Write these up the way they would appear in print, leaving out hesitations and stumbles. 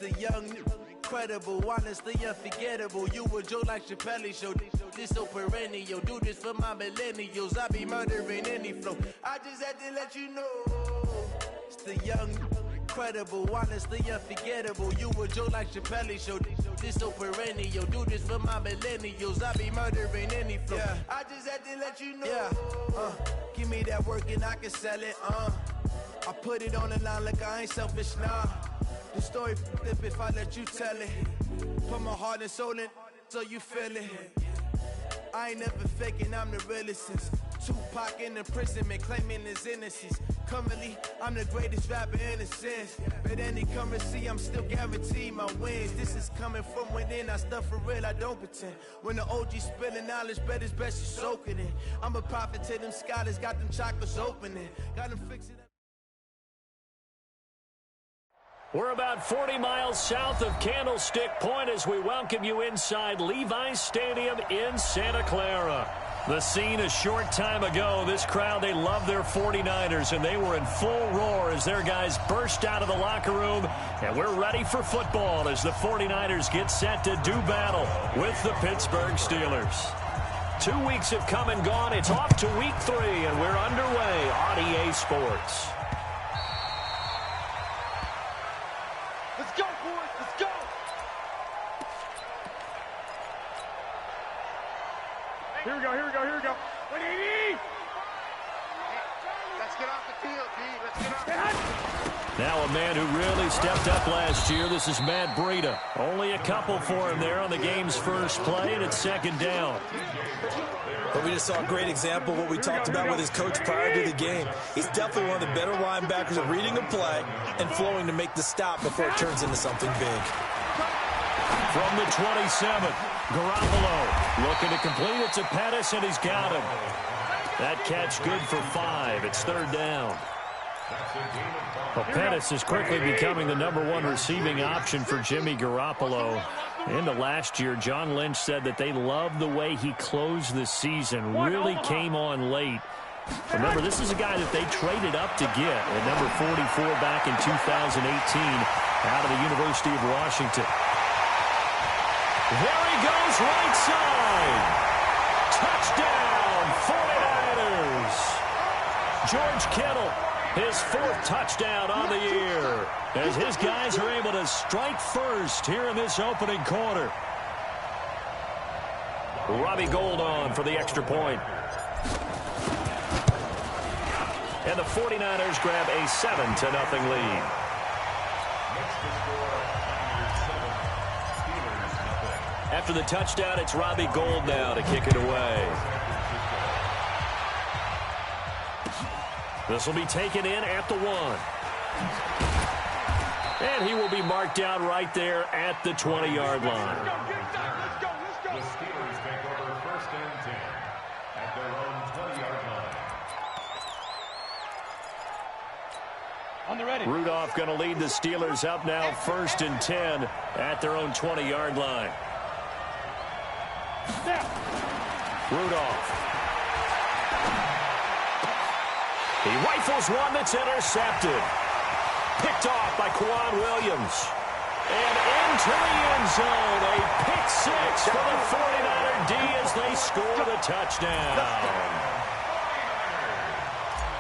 The young, incredible, honestly unforgettable. You a joke like Chappelle Show. This so perennial. Do this for my millennials. I be murdering any flow. I just had to let you know. It's the young, incredible, honestly unforgettable. You a joke like Chappelle Show. This so perennial. Do this for my millennials. I be murdering any flow. Yeah. I just had to let you know. Yeah. Give me that work and I can sell it. I put it on the line like I ain't selfish, nah. The story flip if I let you tell it. Put my heart and soul in so you feel it. I ain't never faking, I'm the realest since Tupac in imprisonment, claiming his innocence. Currently, I'm the greatest rapper in a sense. But any currency, I'm still guaranteed my wins. This is coming from within, I stuff for real, I don't pretend. When the OG spilling knowledge, bet it's best you soak it in. I'm a prophet to them scholars, got them chakras opening. Got them fixing up. We're about 40 miles south of Candlestick Point as we welcome you inside Levi's Stadium in Santa Clara. The scene a short time ago, this crowd, they love their 49ers, and they were in full roar as their guys burst out of the locker room. And we're ready for football as the 49ers get set to do battle with the Pittsburgh Steelers. 2 weeks have come and gone. It's off to week 3, and we're underway on EA Sports. Let's go, boys. Let's go. Here we go. Here we go. Here we go. 180. Let's get off the field, D. Let's get off. Now a man who really stepped up last year. This is Matt Breida. Only a couple for him there on the game's first play, and it's second down. But we just saw a great example of what we talked about with his coach prior to the game. He's definitely one of the better linebackers at reading a play and flowing to make the stop before it turns into something big. From the 27, Garoppolo looking to complete it to Pettis, and he's got him. That catch good for 5. It's third down. Well, Pettis is quickly becoming the #1 receiving option for Jimmy Garoppolo. Into last year, John Lynch said that they loved the way he closed the season, really came on late. Remember, this is a guy that they traded up to get at number 44 back in 2018 out of the University of Washington. There he goes, right side. Touchdown, 49ers. George Kittle, his 4th touchdown on the year, as his guys are able to strike first here in this opening quarter. Robbie Gould on for the extra point. And the 49ers grab a 7-0 lead. After the touchdown, it's Robbie Gould now to kick it away. This will be taken in at the 1. And he will be marked down right there at the 20-yard line. The Steelers take over 1st and 10 at their own 20-yard line. On the ready. Rudolph going to lead the Steelers up now 1st and 10 at their own 20-yard line. Rudolph. He rifles one that's intercepted. Picked off by Quan Williams. And into the end zone. A pick 6 for the 49er D as they score the touchdown.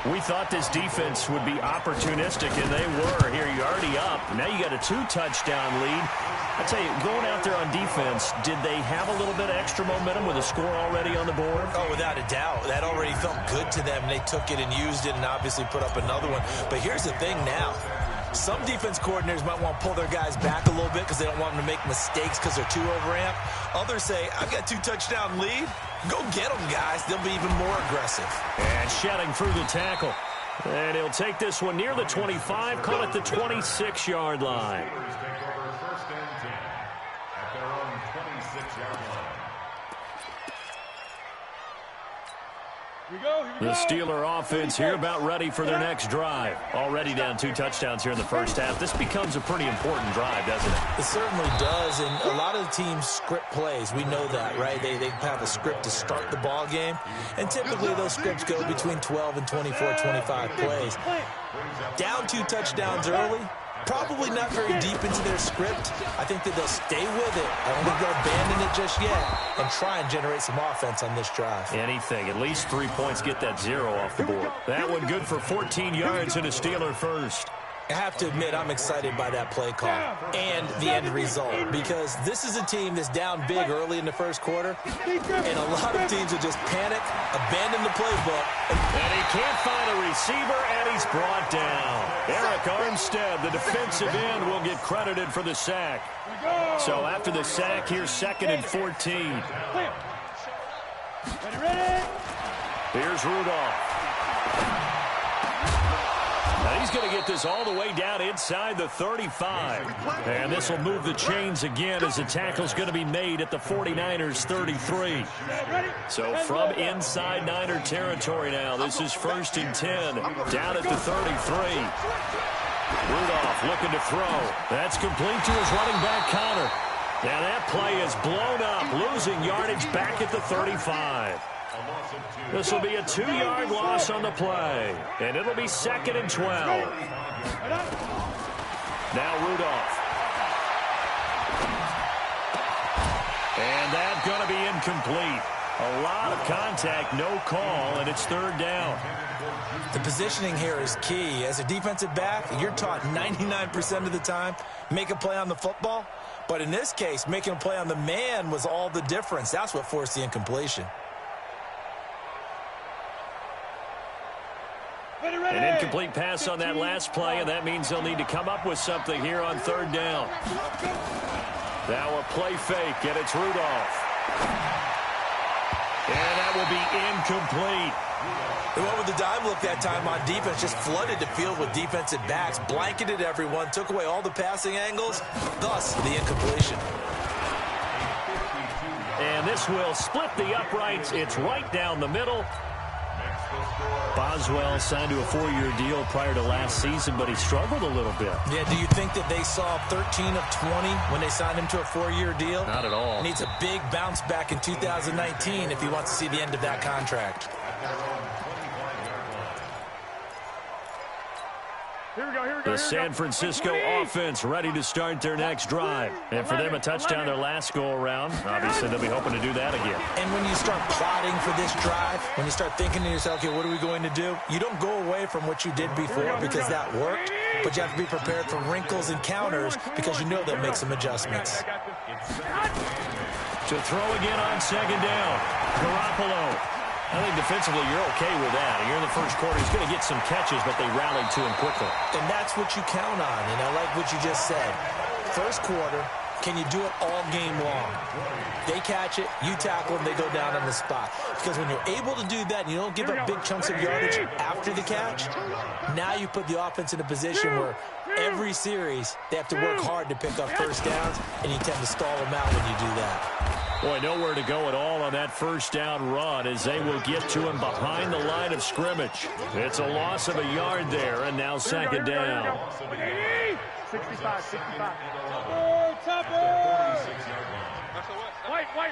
We thought this defense would be opportunistic, and they were. Here, you're already up. Now you got a 2-touchdown lead. I tell you, going out there on defense, did they have a little bit of extra momentum with a score already on the board? Oh, without a doubt. That already felt good to them. They took it and used it and obviously put up another one. But here's the thing now. Some defense coordinators might want to pull their guys back a little bit because they don't want them to make mistakes because they're too overamped. Others say, I've got 2-touchdown lead. Go get them, guys. They'll be even more aggressive. And shedding through the tackle. And he'll take this one near the 25, call it the 26-yard line. The Steeler offense here about ready for their next drive. Already down 2 touchdowns here in the first half. This becomes a pretty important drive, doesn't it? It certainly does, and a lot of the teams script plays. We know that, right? They have a script to start the ball game, and typically those scripts go between 12 and 24, 25 plays. Down 2 touchdowns early, Probably not very deep into their script. I think that they'll stay with it. I don't think they'll abandon it just yet and try and generate some offense on this drive. Anything. At least 3 points, get that 0 off the board. That one good for 14 yards and a Steeler first. I have to admit, I'm excited by that play call and the end result, because this is a team that's down big early in the first quarter, and a lot of teams will just panic, abandon the playbook. And he can't find a receiver, and he's brought down. Eric Armstead, the defensive end, will get credited for the sack. So after the sack, here's 2nd and 14. Here's Rudolph. Now he's going to get this all the way down inside the 35. And this will move the chains again as the tackle's going to be made at the 49ers 33. So from inside Niner territory now, this is 1st and 10, down at the 33. Rudolph looking to throw. That's complete to his running back, Connor. Now that play is blown up, losing yardage back at the 35. This will be a 2-yard loss on the play, and it'll be 2nd and 12. Now Rudolph. And that's going to be incomplete. A lot of contact, no call, and it's 3rd down. The positioning here is key. As a defensive back, you're taught 99% of the time, make a play on the football. But in this case, making a play on the man was all the difference. That's what forced the incompletion. An incomplete pass on that last play, and that means they'll need to come up with something here on 3rd down. Now a play fake, and it's Rudolph. And that will be incomplete. They went with the dime look that time on defense, just flooded the field with defensive backs, blanketed everyone, took away all the passing angles, thus the incompletion. And this will split the uprights. It's right down the middle. Boswell signed to a 4-year deal prior to last season, but he struggled a little bit. Yeah, do you think that they saw 13 of 20 when they signed him to a 4-year deal? Not at all. Needs a big bounce back in 2019 if he wants to see the end of that contract. The San Francisco offense ready to start their next drive. And for them, a touchdown their last go-around. Obviously, they'll be hoping to do that again. And when you start plotting for this drive, when you start thinking to yourself, okay, what are we going to do? You don't go away from what you did before because that worked, but you have to be prepared for wrinkles and counters because you know they'll make some adjustments. To throw again on 2nd down, Garoppolo. I think defensively you're okay with that. Here in the first quarter, he's going to get some catches, but they rallied to him quickly. And that's what you count on, and I like what you just said. First quarter, can you do it all game long? They catch it, you tackle them, they go down on the spot. Because when you're able to do that and you don't give up big chunks of yardage after the catch, now you put the offense in a position where every series they have to work hard to pick up first downs, and you tend to stall them out when you do that. Boy, nowhere to go at all on that first down run as they will get to him behind the line of scrimmage. It's a loss of a yard there, and now 2nd down. 65.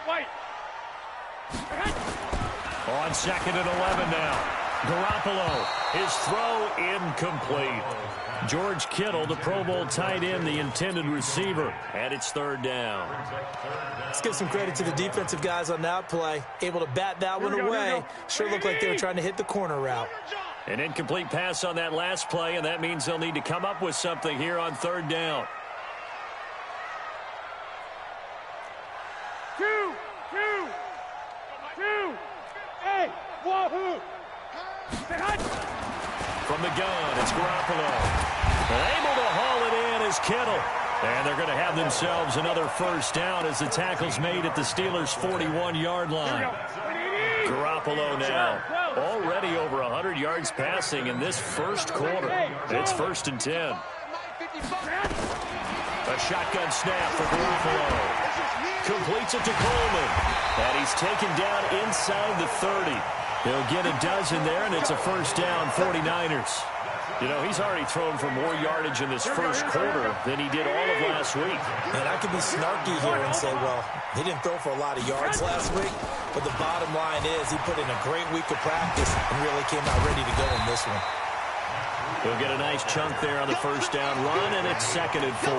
White. On 2nd and 11 now. Garoppolo, his throw incomplete. George Kittle, the Pro Bowl tight end, the intended receiver, and it's 3rd down. Let's give some credit to the defensive guys on that play. Able to bat that one away. Sure looked like they were trying to hit the corner route. An incomplete pass on that last play, and that means they'll need to come up with something here on 3rd down. Two. Hey, wahoo! From the gun, it's Garoppolo. Able to haul it in is Kittle. And they're going to have themselves another first down as the tackle's made at the Steelers' 41-yard line. Garoppolo now already over 100 yards passing in this first quarter. It's 1st and 10. A shotgun snap for Garoppolo. Completes it to Coleman. And he's taken down inside the 30. He'll get a dozen there, and it's a first down, 49ers. You know, he's already thrown for more yardage in this first quarter than he did all of last week. And I could be snarky here and say, well, he didn't throw for a lot of yards last week, but the bottom line is he put in a great week of practice and really came out ready to go in this one. He'll get a nice chunk there on the first down run, and it's 2nd and 4. A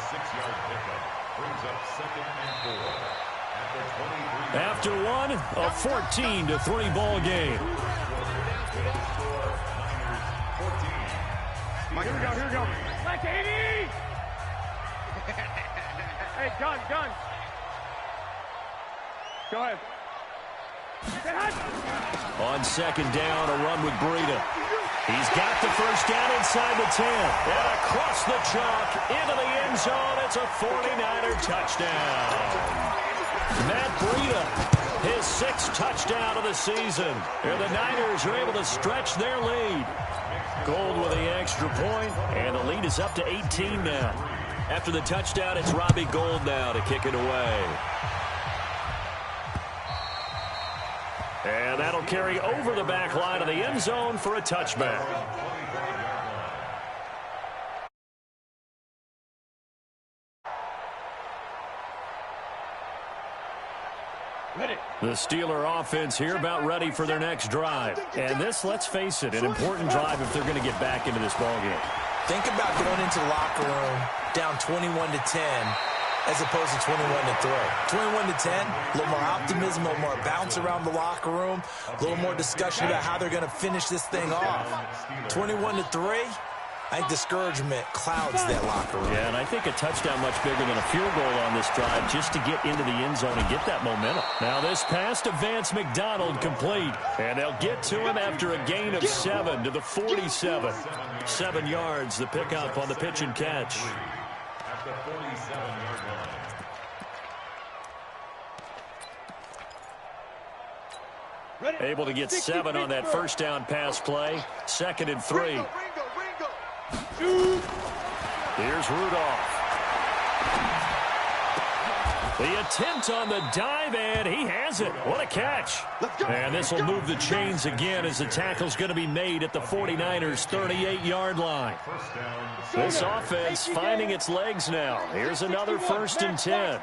6-yard pickup brings up 2nd and 4. After one, a 14-3 ball game. Here we go. Let's 80! Hey, gun. Go ahead. On 2nd down, a run with Breida. He's got the first down inside the 10. And across the chalk, into the end zone. It's a 49er touchdown. Matt Breida, his 6th touchdown of the season. And the Niners are able to stretch their lead. Gold with the extra point, and the lead is up to 18 now. After the touchdown, it's Robbie Gould now to kick it away. And that'll carry over the back line of the end zone for a touchback. The Steeler offense here about ready for their next drive. And this, let's face it, an important drive if they're going to get back into this ballgame. Think about going into the locker room down 21-10 as opposed to 21-3. 21-10, a little more optimism, a little more bounce around the locker room, a little more discussion about how they're going to finish this thing off. 21-3, I think discouragement clouds that locker room. Yeah, and I think a touchdown much bigger than a field goal on this drive just to get into the end zone and get that momentum. Now this pass to Vance McDonald complete, and they'll get to him after a gain of 7 to the 47. 7 yards, the pickup on the pitch and catch. At the 47-yard line. Able to get 7 on that first down pass play. 2nd and 3. Here's Rudolph. The attempt on the dive, and he has it. What a catch. And this will move the chains again as the tackle's going to be made at the 49ers' 38-yard line. This offense finding its legs now. Here's another 1st and 10.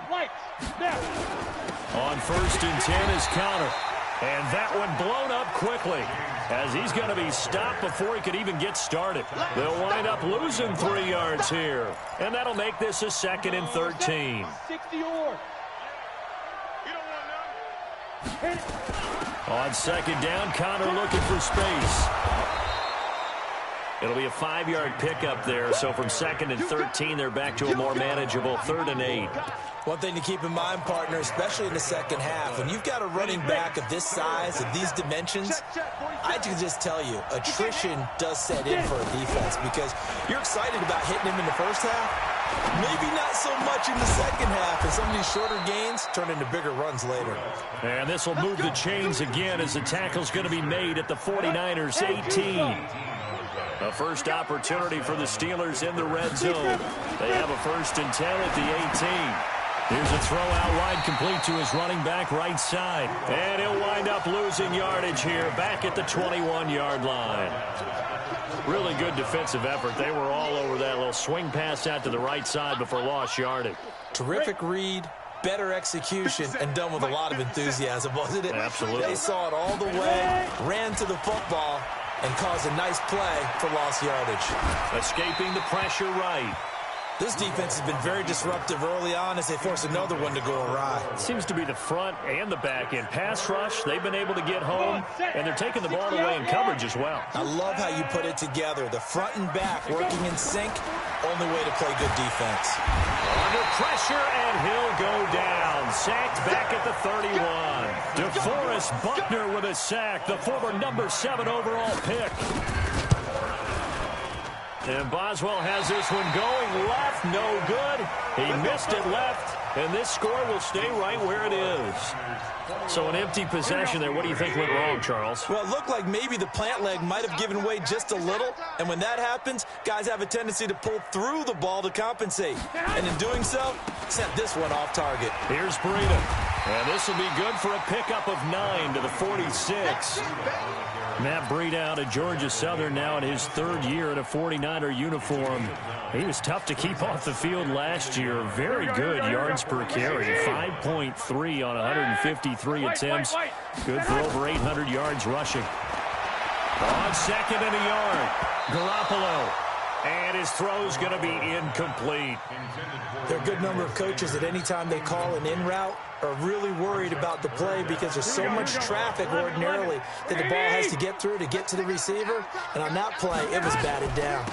On 1st and 10 is Connor. And that one blown up quickly as he's going to be stopped before he could even get started. They'll wind up losing 3 yards here. And that'll make this a 2nd and 13. On 2nd down, Connor looking for space. It'll be a 5-yard pickup there. So from 2nd and 13, they're back to a more manageable 3rd and 8. One thing to keep in mind, partner, especially in the second half, when you've got a running back of this size, of these dimensions, I can just tell you, attrition does set in for a defense because you're excited about hitting him in the first half. Maybe not so much in the second half, and some of these shorter gains turn into bigger runs later. And this will move the chains again as the tackle's going to be made at the 49ers' 18. A first opportunity for the Steelers in the red zone. They have a 1st and 10 at the 18. Here's a throw out wide complete to his running back right side. And he'll wind up losing yardage here back at the 21-yard line. Really good defensive effort. They were all over that little swing pass out to the right side before lost yardage. Terrific read, better execution, and done with a lot of enthusiasm, wasn't it? Absolutely. They saw it all the way, ran to the football, and caused a nice play for lost yardage. Escaping the pressure right. This defense has been very disruptive early on as they force another one to go awry. Seems to be the front and the back end. Pass rush, they've been able to get home, and they're taking the ball away in coverage as well. I love how you put it together. The front and back working in sync, only way to play good defense. Under pressure, and he'll go down. Sacked back at the 31. DeForest Buckner with a sack, the former number 7 overall pick. And Boswell has this one going left, no good. He missed it left, and this score will stay right where it is. So an empty possession there. What do you think went wrong, Charles? Well, it looked like maybe the plant leg might have given way just a little, and when that happens, guys have a tendency to pull through the ball to compensate. And in doing so, sent this one off target. Here's Breida, and this will be good for a pickup of 9 to the 46. Matt Breida out of Georgia Southern now in his 3rd year in a 49er uniform. He was tough to keep off the field last year. Very good yards per carry, 5.3 on 153 attempts. Good for over 800 yards rushing. On second and a yard, Garoppolo. And his throw's going to be incomplete. There are a good number of coaches that any time they call an in route are really worried about the play because there's so much traffic ordinarily that the ball has to get through to get to the receiver. And on that play, it was batted down.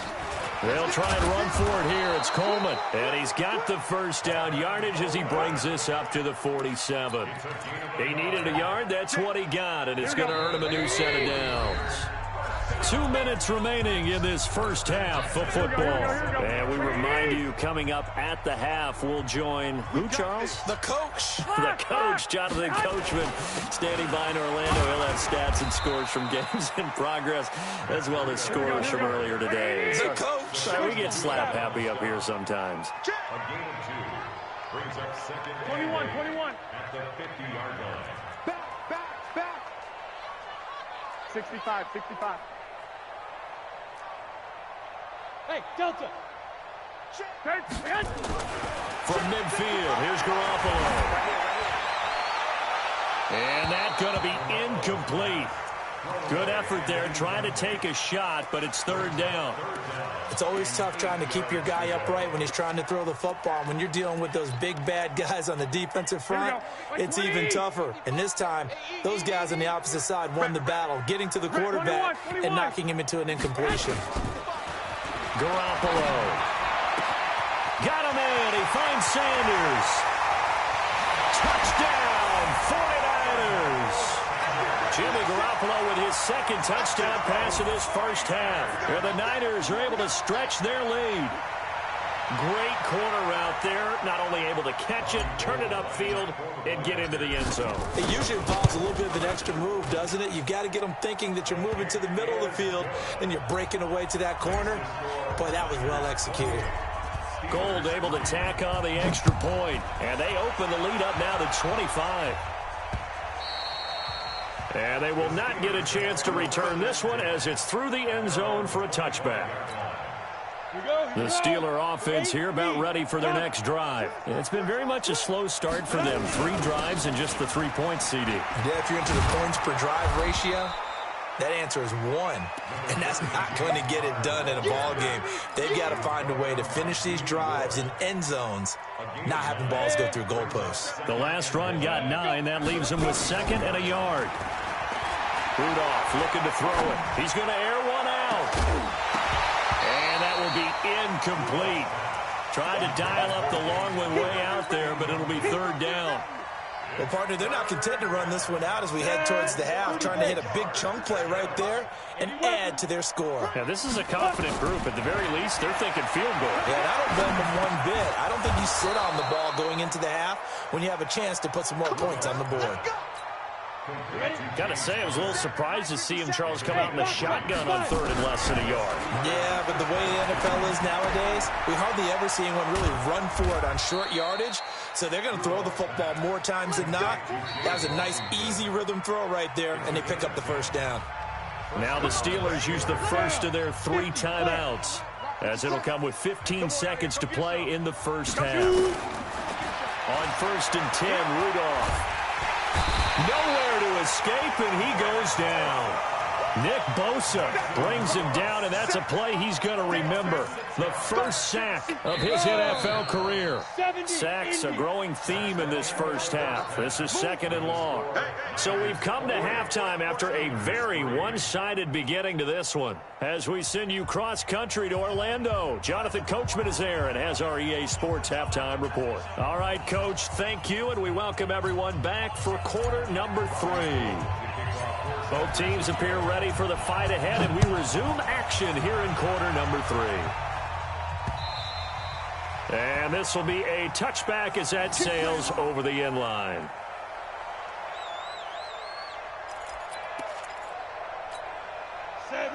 They'll try and run for it here. It's Coleman. And he's got the first down yardage as he brings this up to the 47. He needed a yard. That's what he got. And it's going to earn him a new set of downs. 2 minutes remaining in this first half of football. And we remind you, coming up at the half, we'll join who, Charles? The coach. The coach, Jonathan Coachman, standing by in Orlando. He'll have stats and scores from games in progress, as well as scores from earlier today. The coach. So we get slap happy up here sometimes. A gain of 2 brings up second 21. At the 50-yard line. Back. 65. Hey, Delta. From midfield, here's Garoppolo. And that's going to be incomplete. Good effort there, trying to take a shot, but it's third down. It's always tough trying to keep your guy upright when he's trying to throw the football. When you're dealing with those big, bad guys on the defensive front, it's even tougher. And this time, those guys on the opposite side won the battle, getting to the quarterback and knocking him into an incompletion. Garoppolo. Got him in. He finds Sanders. Touchdown, 49ers. Jimmy Garoppolo with his second touchdown pass of this first half. Where the Niners are able to stretch their lead. Great corner route there. Not only able to catch it, turn it upfield, and get into the end zone. It usually involves a little bit of an extra move, doesn't it? You've got to get them thinking that you're moving to the middle of the field, and you're breaking away to that corner. Boy, that was well executed. Gold able to tack on the extra point, and they open the lead up now to 25. And they will not get a chance to return this one as it's through the end zone for a touchback. The Steeler offense here about ready for their next drive. It's been very much a slow start for them. 3 drives and just the 3 points, CD. Yeah, if you're into the points per drive ratio, that answer is 1. And that's not going to get it done in a ball game. They've got to find a way to finish these drives in end zones, not having balls go through goalposts. The last run got 9. That leaves him with second and a yard. Rudolph looking to throw it. He's going to air one out. And that will be incomplete. Tried to dial up the long one way out there, but it'll be third down. Well, partner, they're not content to run this one out as we head towards the half, trying to hit a big chunk play right there and add to their score. Yeah, this is a confident group. At the very least, they're thinking field goal. Yeah, and I don't blame them one bit. I don't think you sit on the ball going into the half when you have a chance to put some more points on the board. Got to say, I was a little surprised to see him, Charles, come out in the shotgun on third and less than a yard. Yeah, but the way the NFL is nowadays, we hardly ever see anyone really run for it on short yardage. So they're going to throw the football more times than not. That was a nice, easy rhythm throw right there, and they pick up the first down. Now the Steelers use the first of their 3 timeouts, as it'll come with 15 seconds to play in the first half. On 1st and 10, Rudolph. Nowhere to escape, and he goes down. Nick Bosa brings him down, and that's a play he's going to remember. The first sack of his NFL career. Sacks a growing theme in this first half. This is second and long. So we've come to halftime after a very one-sided beginning to this one. As we send you cross-country to Orlando, Jonathan Coachman is there and has our EA Sports halftime report. All right, Coach, thank you, and we welcome everyone back for quarter number 3. Both teams appear ready for the fight ahead, and we resume action here in quarter number 3. And this will be a touchback as that sails over the end line.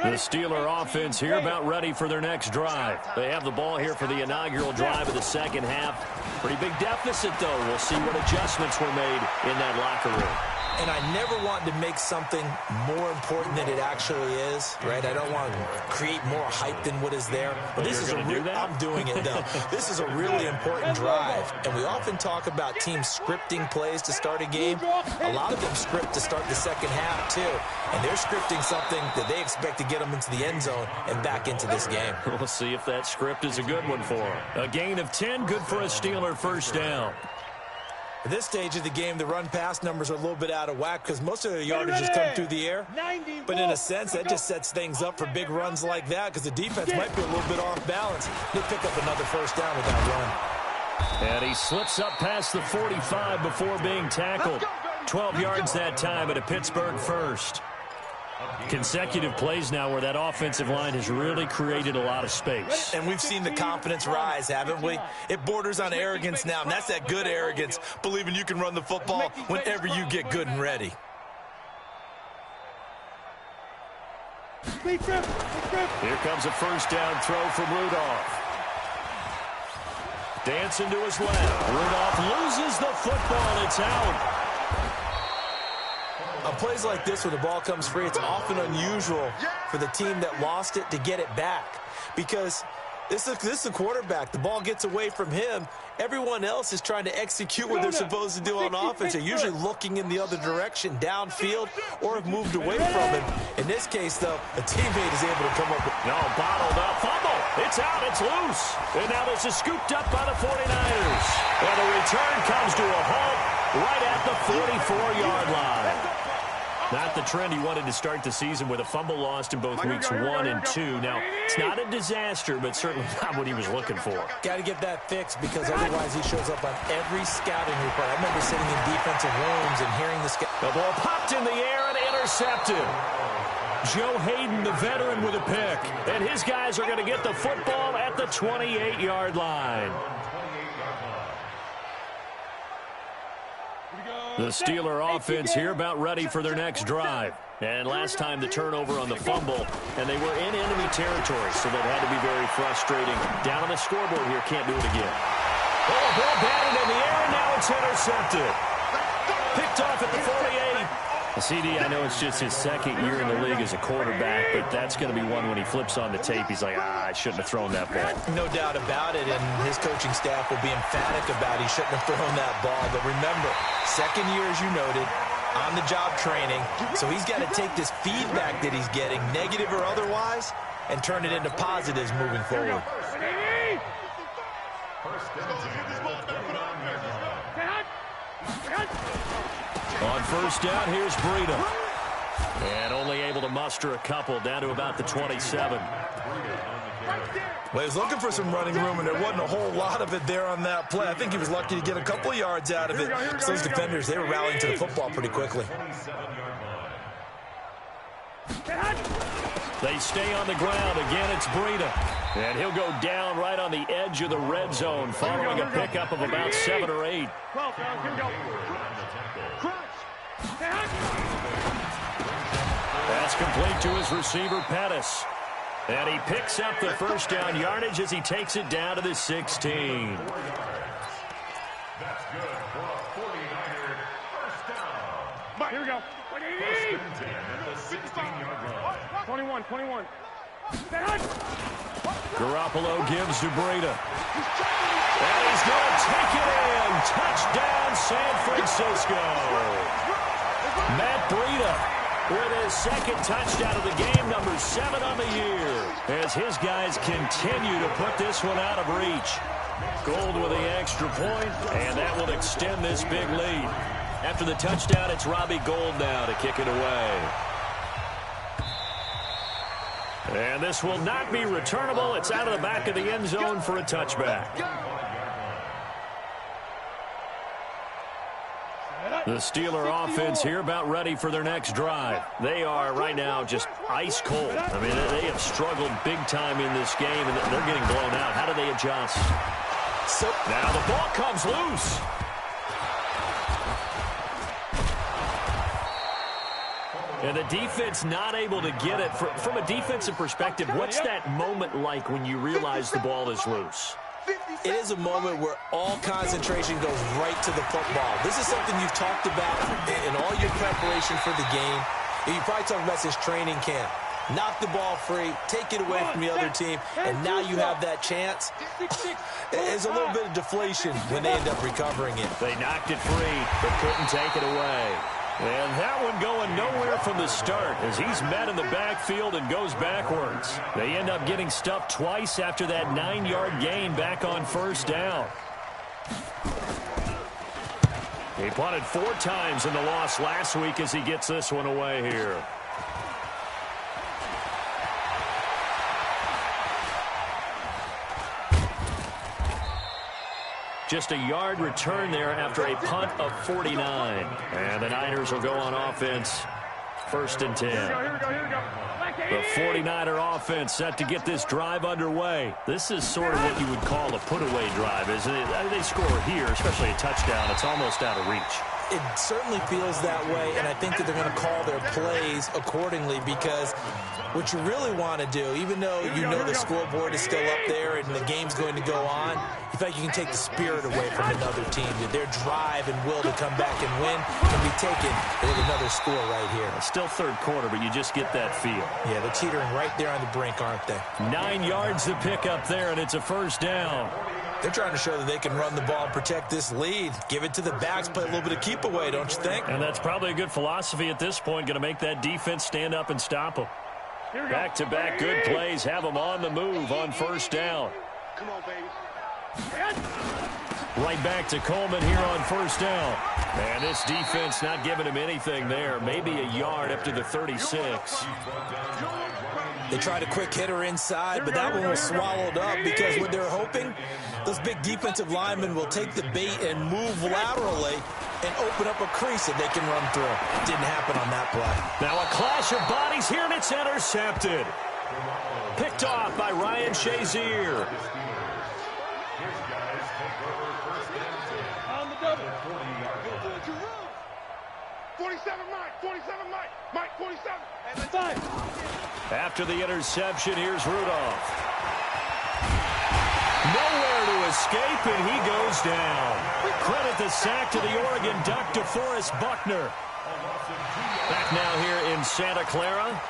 The Steeler offense here about ready for their next drive. They have the ball here for the inaugural drive of the second half. Pretty big deficit, though. We'll see what adjustments were made in that locker room. And I never want to make something more important than it actually is, right? I don't want to create more hype than what is there. But this is I'm doing it, though. This is a really important drive. And we often talk about teams scripting plays to start a game. A lot of them script to start the second half, too. And they're scripting something that they expect to get them into the end zone and back into this game. We'll see if that script is a good one for them. A gain of 10, good for a Steeler first down. At this stage of the game, the run-pass numbers are a little bit out of whack because most of the yardage has come through the air. But in a sense, that just sets things up for big runs like that because the defense might be a little bit off balance. They pick up another first down with that run. And he slips up past the 45 before being tackled. 12 yards that time at a Pittsburgh first. Consecutive plays now where that offensive line has really created a lot of space. And we've seen the confidence rise, haven't we? It borders on arrogance now, and that's that good arrogance, believing you can run the football whenever you get good and ready. Here comes a first down throw from Rudolph. Dancing to his left. Rudolph loses the football. It's out. On plays like this where the ball comes free, it's often unusual for the team that lost it to get it back because this is a quarterback. The ball gets away from him. Everyone else is trying to execute what they're supposed to do on offense. They're usually looking in the other direction, downfield, or have moved away from him. In this case, though, a teammate is able to come up with... No, bottled up. Fumble. It's out. It's loose. And now this is scooped up by the 49ers. And the return comes to a halt right at the 44-yard line. Not the trend he wanted to start the season with a fumble lost in both weeks 1 and 2. Now, it's not a disaster, but certainly not what he was looking for. Got to get that fixed because otherwise he shows up on every scouting report. I remember sitting in defensive rooms and hearing the scout. The ball popped in the air and intercepted. Joe Hayden, the veteran, with a pick. And his guys are going to get the football at the 28-yard line. The Steeler offense here about ready for their next drive. And last time the turnover on the fumble, and they were in enemy territory, so that had to be very frustrating. Down on the scoreboard here, can't do it again. Oh, a ball batted in the air, and now it's intercepted. Picked off at the 48. CD, I know it's just his second year in the league as a quarterback, but that's going to be one when he flips on the tape. He's like, I shouldn't have thrown that ball. No doubt about it, and his coaching staff will be emphatic about he shouldn't have thrown that ball. But remember, second year, as you noted, on-the-job training, so he's got to take this feedback that he's getting, negative or otherwise, and turn it into positives moving forward. On first down, here's Breida. And only able to muster a couple down to about the 27. Well, he was looking for some running room, and there wasn't a whole lot of it there on that play. I think he was lucky to get a couple of yards out of it. Because those defenders, they were rallying to the football pretty quickly. They stay on the ground. Again, it's Breida. And he'll go down right on the edge of the red zone following a pickup of about 7 or 8. That's complete to his receiver, Pettis. And he picks up the first down yardage as he takes it down to the 16. That's good for a 49er first down. Here we go. First and 10 at the 16-yard line. 21. Garoppolo gives to Breida. And he's going to take it in. Touchdown, San Francisco. Matt Breida with his second touchdown of the game, number 7 on the year, as his guys continue to put this one out of reach. Gold with the extra point, and that will extend this big lead. After the touchdown, it's Robbie Gould now to kick it away. And this will not be returnable. It's out of the back of the end zone for a touchback. The Steeler offense here about ready for their next drive. They are right now just ice cold. I mean, they have struggled big time in this game, and they're getting blown out. How do they adjust? So now the ball comes loose. And the defense not able to get it. From a defensive perspective, what's that moment like when you realize the ball is loose? It is a moment where all concentration goes right to the football. This is something you've talked about in all your preparation for the game. And you probably talked about this training camp. Knock the ball free, take it away from the other team, and now you have that chance. There's a little bit of deflation when they end up recovering it. They knocked it free, but couldn't take it away. And that one going nowhere from the start as he's met in the backfield and goes backwards. They end up getting stuffed twice after that 9-yard gain back on first down. He punted 4 times in the loss last week as he gets this one away here. Just a yard return there after a punt of 49. And the Niners will go on offense. 1st and 10. Here we go. The 49er offense set to get this drive underway. This is sort of what you would call a put-away drive, isn't it? They score here, especially a touchdown. It's almost out of reach. It certainly feels that way, and I think that they're going to call their plays accordingly because what you really want to do, even though you know the scoreboard is still up there and the game's going to go on, you feel like you can take the spirit away from another team. Their drive and will to come back and win can be taken with another score right here. It's still 3rd quarter, but you just get that feel. Yeah, they're teetering right there on the brink, aren't they? 9 yards to pick up there, and it's a 1st down. They're trying to show that they can run the ball and protect this lead. Give it to the backs, play a little bit of keep away, don't you think? And that's probably a good philosophy at this point, going to make that defense stand up and stop them. Back-to-back good plays have them on the move on 1st down. Come on, baby. Right back to Coleman here on 1st down. And this defense not giving him anything there. Maybe a yard up to the 36. They tried a quick hitter inside, but that one was swallowed up because what they're hoping, those big defensive linemen will take the bait and move laterally and open up a crease that they can run through. Didn't happen on that play. Now a clash of bodies here, and it's intercepted. Picked off by Ryan Shazier. On the double. 47 Mike, 47. And the time. After the interception, here's Rudolph. Nowhere to escape, and he goes down. Credit the sack to the Oregon Duck, DeForest Buckner. Back now here in Santa Clara.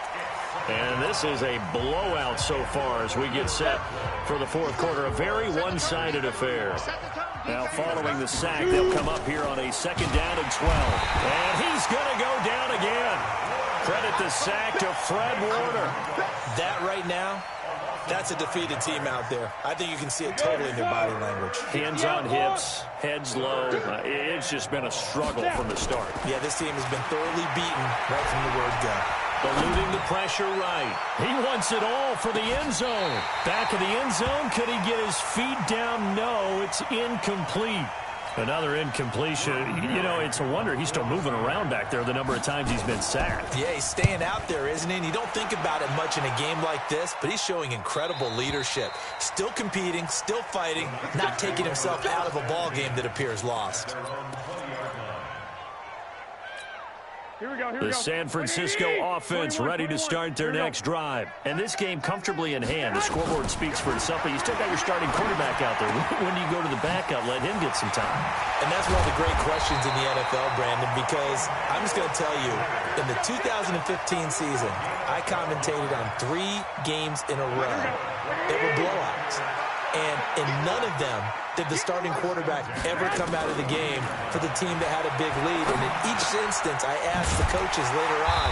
And this is a blowout so far as we get set for the 4th quarter. A very one-sided affair. Now following the sack, they'll come up here on a 2nd down and 12. And he's going to go down again. Credit the sack to Fred Warner. That right now, that's a defeated team out there. I think you can see it totally in their body language. Hands on hips, heads low. It's just been a struggle from the start. Yeah, this team has been thoroughly beaten right from the word go. Eluding the pressure right. He wants it all for the end zone. Back of the end zone. Could he get his feet down? No, it's incomplete. Another incompletion. You know, it's a wonder he's still moving around back there the number of times he's been sacked. Yeah, he's staying out there, isn't he? And you don't think about it much in a game like this, but he's showing incredible leadership. Still competing, still fighting, not taking himself out of a ball game that appears lost. The San Francisco offense ready to start their next drive. And this game comfortably in hand. The scoreboard speaks for itself, but you still got your starting quarterback out there. When do you go to the backup? Let him get some time. And that's one of the great questions in the NFL, Brandon, because I'm just going to tell you, in the 2015 season, I commentated on 3 games in a row that were blowouts. And in none of them did the starting quarterback ever come out of the game for the team that had a big lead. And in each instance, I asked the coaches later on,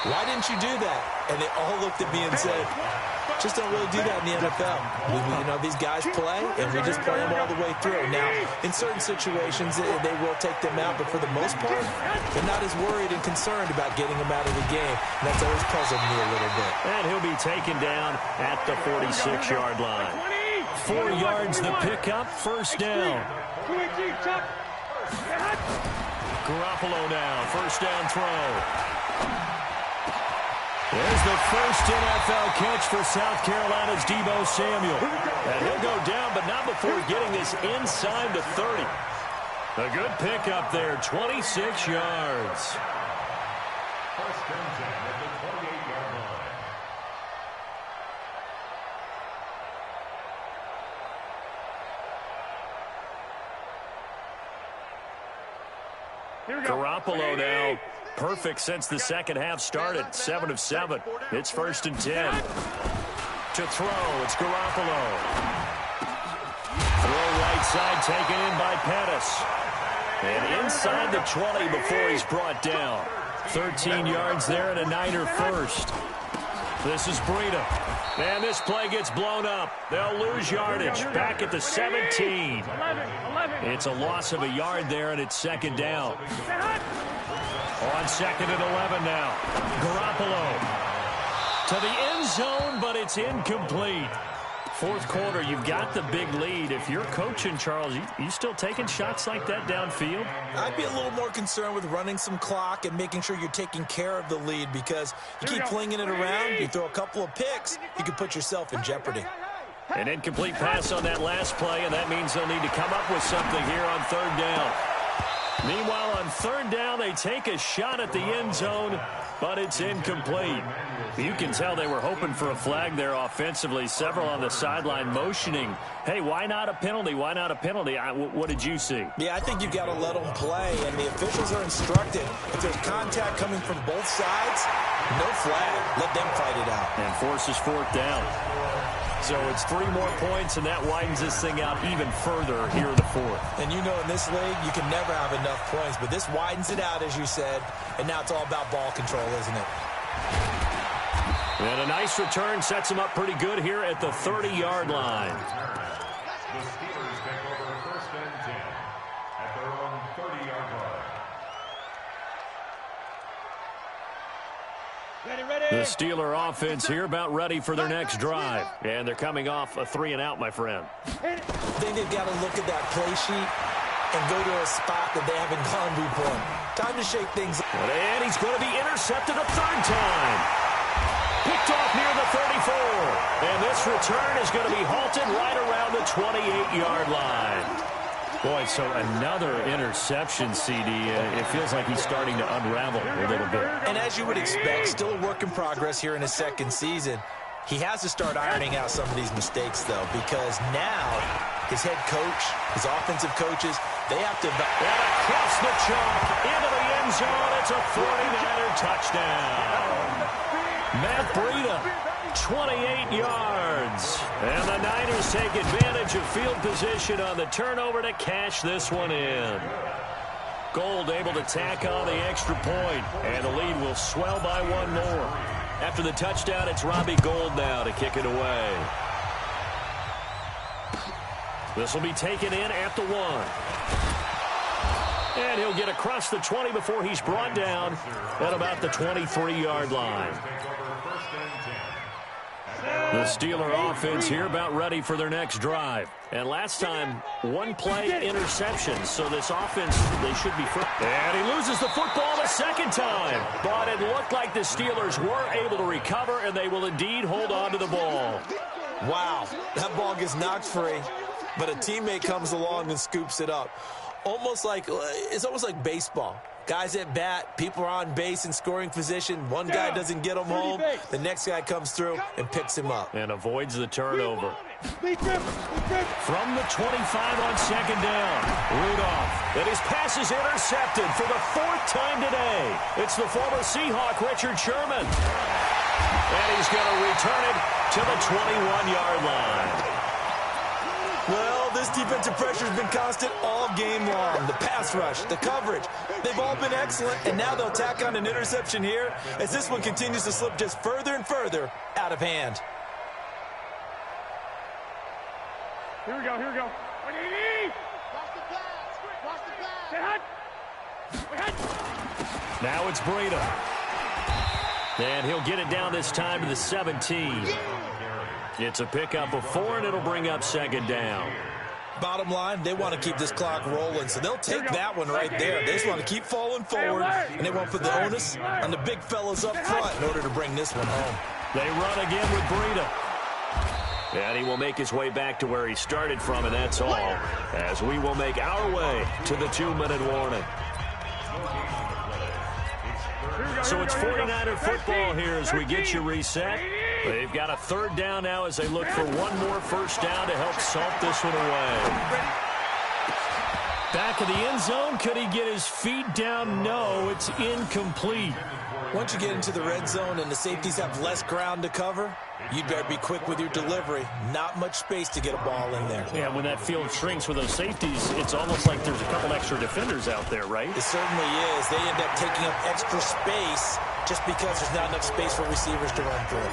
why didn't you do that? And they all looked at me and said, just don't really do that in the NFL. You know, these guys play, and we just play them all the way through. Now, in certain situations, they will take them out, but for the most part, they're not as worried and concerned about getting them out of the game. And that's always puzzled me a little bit. And he'll be taken down at the 46-yard line. 4 yards the pickup, 1st down. Garoppolo now, 1st down throw. There's the first NFL catch for South Carolina's Deebo Samuel. And he'll go down, but not before getting this inside the 30. A good pickup there, 26 yards. 1st and 10 at the 28-yard line. Garoppolo now perfect since the second half started. 7 of 7. It's 1st and 10. To throw, it's Garoppolo. Throw right side taken in by Pettis. And inside the 20 before he's brought down. 13 yards there and a Niner first. This is Breida. And this play gets blown up. They'll lose yardage. Back at the 17. It's a loss of a yard there, and it's 2nd down. On 2nd and 11 now. Garoppolo to the end zone, but it's incomplete. 4th quarter, you've got the big lead. If you're coaching, Charles, you still taking shots like that downfield? I'd be a little more concerned with running some clock and making sure you're taking care of the lead, because you keep flinging it around, you throw a couple of picks, you can put yourself in jeopardy. An incomplete pass on that last play, and that means they'll need to come up with something here on 3rd down. Meanwhile, on 3rd down, they take a shot at the end zone, but it's incomplete. You can tell they were hoping for a flag there offensively. Several on the sideline motioning, hey, why not a penalty? Why not a penalty? What did you see? Yeah, I think you've got to let them play, and the officials are instructed. If there's contact coming from both sides, no flag. Let them fight it out. And forces 4th down. So it's 3 more points, and that widens this thing out even further here in the 4th. And you know, in this league, you can never have enough points, but this widens it out, as you said, and now it's all about ball control, isn't it? And a nice return sets him up pretty good here at the 30-yard line. The Steelers take over 1st and 10 at their own 30-yard line. The Steeler offense here about ready for their next drive. And they're coming off a 3-and-out, my friend. I think they've got to look at that play sheet and go to a spot that they haven't gone before. Time to shake things up. And he's going to be intercepted a 3rd time. Picked off near the 34. And this return is going to be halted right around the 28-yard line. Boy, so another interception, CD. It feels like he's starting to unravel a little bit. And as you would expect, still a work in progress here in his 2nd season. He has to start ironing out some of these mistakes, though, because now his head coach, his offensive coaches, they have to... And across the chalk, into the end zone, it's a 49er touchdown. Matt Breida, 28 yards. And the Niners take advantage of field position on the turnover to cash this one in. Gold able to tack on the extra point, and the lead will swell by 1 more. After the touchdown, it's Robbie Gould now to kick it away. This will be taken in at the 1. And he'll get across the 20 before he's brought down at about the 23-yard line. The Steeler offense here about ready for their next drive. And last time, 1 play interception. So this offense, they should be free. And he loses the football the 2nd time. But it looked like the Steelers were able to recover, and they will indeed hold on to the ball. Wow, that ball gets knocked free, but a teammate comes along and scoops it up. It's almost like baseball. Guys at bat, people are on base in scoring position. One guy doesn't get him home. The next guy comes through and picks him up. And avoids the turnover. From the 25 on 2nd down, Rudolph. And his pass is intercepted for the 4th time today. It's the former Seahawk, Richard Sherman. And he's going to return it to the 21-yard line. Well, this defensive pressure has been constant all game long. The pass rush, the coverage, they've all been excellent, and now they'll tack on an interception here as this one continues to slip just further and further out of hand. Here we go, here we go. Watch the pass. Watch the pass. Now it's Breida. And he'll get it down this time to the 17. It's a pickup of 4, and it'll bring up 2nd down. Bottom line, they want to keep this clock rolling, so they'll take that one right there. They just want to keep falling forward, and they want to put the onus on the big fellas up front in order to bring this one home. They run again with Breida. And he will make his way back to where he started from, and that's all, as we will make our way to the 2-minute warning. So it's 49er football here as we get you reset. They've got a 3rd down now as they look for 1 more 1st down to help salt this one away. Back of the end zone. Could he get his feet down? No, it's incomplete. Once you get into the red zone and the safeties have less ground to cover, you'd better be quick with your delivery. Not much space to get a ball in there. Yeah, when that field shrinks with those safeties, it's almost like there's a couple extra defenders out there, right? It certainly is. They end up taking up extra space just because there's not enough space for receivers to run through.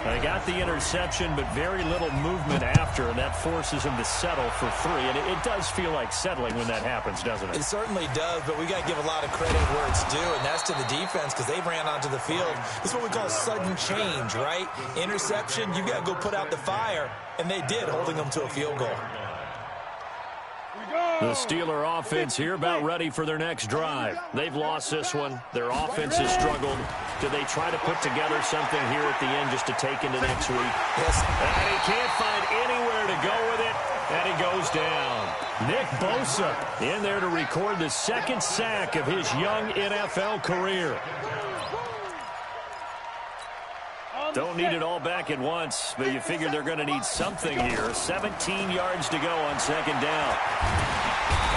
They got the interception, but very little movement after, and that forces him to settle for 3. And it does feel like settling when that happens, doesn't it? It certainly does, but we got to give a lot of credit where it's due, and that's to the defense because they ran onto the field. This is what we call sudden change, right? Interception, you got to go put out the fire, and they did, holding them to a field goal. The Steeler offense here about ready for their next drive. They've lost this one. Their offense has struggled. Do they try to put together something here at the end just to take into next week? Yes. And he can't find anywhere to go with it, and he goes down. Nick Bosa in there to record the second sack of his young NFL career. Don't need it all back at once, but you figure they're going to need something here. 17 yards to go on second down.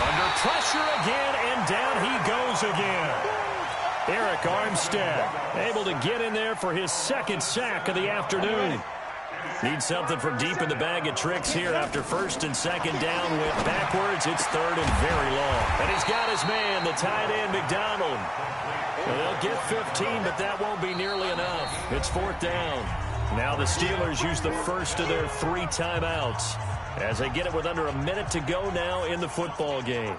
Under pressure again, and down he goes again. Eric Armstead able to get in there for his second sack of the afternoon. Need something from deep in the bag of tricks here after first and second down went backwards. It's third and very long. And he's got his man, the tight end, McDonald. Well, they'll get 15, but that won't be nearly enough. It's fourth down. Now the Steelers use the first of their 3 timeouts as they get it with under a minute to go now in the football game.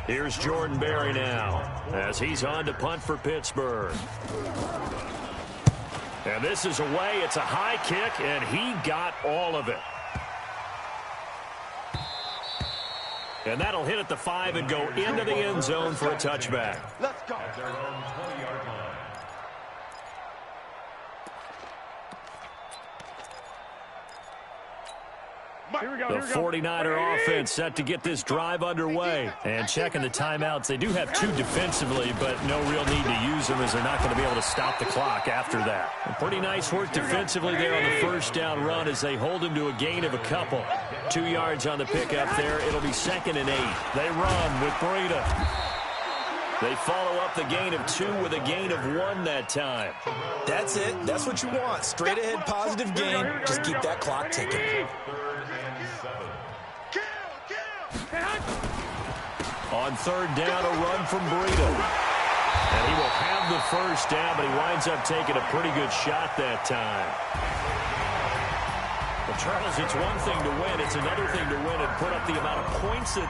Here's Jordan Berry now as he's on to punt for Pittsburgh. And this is away. It's a high kick, and he got all of it. And that'll hit at the 5 and go into the end zone for a touchback. Let's go. At their own 20-yard line. The 49er offense set to get this drive underway. And checking the timeouts, they do have 2 defensively, but no real need to use them as they're not going to be able to stop the clock after that. And pretty nice work defensively there on the first down run as they hold him to a gain of a couple. 2 yards on the pickup there. It'll be 2nd and 8. They run with Breida. They follow up the gain of 2 with a gain of 1 that time. That's it. That's what you want. Straight ahead positive gain. Just keep that clock ticking. On third down, a run from Breida. And he will have the first down, but he winds up taking a pretty good shot that time. Well, Charles, it's one thing to win. It's another thing to win and put up the amount of points that